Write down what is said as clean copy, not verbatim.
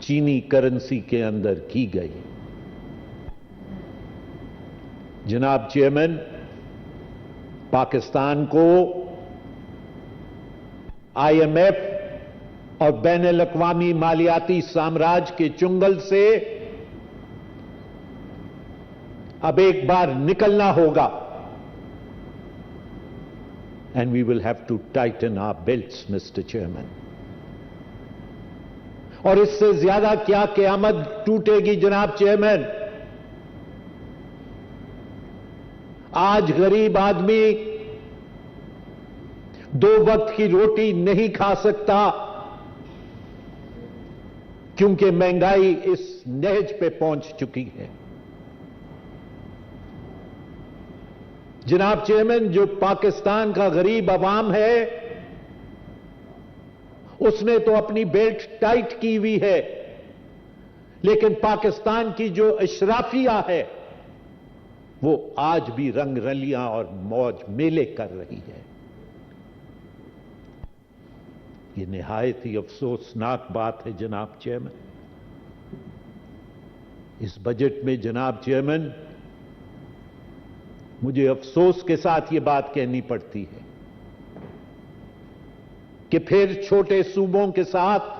चीनी करेंसी के अंदर की गई। जनाब चेयरमैन, पाकिस्तान को IMF और बैन-उल-अक़वामी मालियाती साम्राज्य के चुंगल से अब एक बार निकलना होगा। And we will have to tighten our belts, mister chairman. और इससे ज्यादा क्या क़यामत टूटेगी जनाब चेयरमैन। आज गरीब आदमी 2 वक्त की रोटी नहीं खा सकता क्योंकि महंगाई इस नहज पे पहुंच चुकी है। जनाब चेयरमैन, जो पाकिस्तान का गरीब अवाम है उसने तो अपनी बेल्ट टाइट की हुई है, लेकिन पाकिस्तान की जो अशराफिया है वो आज भी रंग रलियां और मौज मेले कर रही है। ये निहायत ही अफसोसनाक बात है जनाब चेयरमैन। इस बजट में जनाब चेयरमैन मुझे अफसोस के साथ ये बात कहनी पड़ती है कि फिर छोटे सूबों के साथ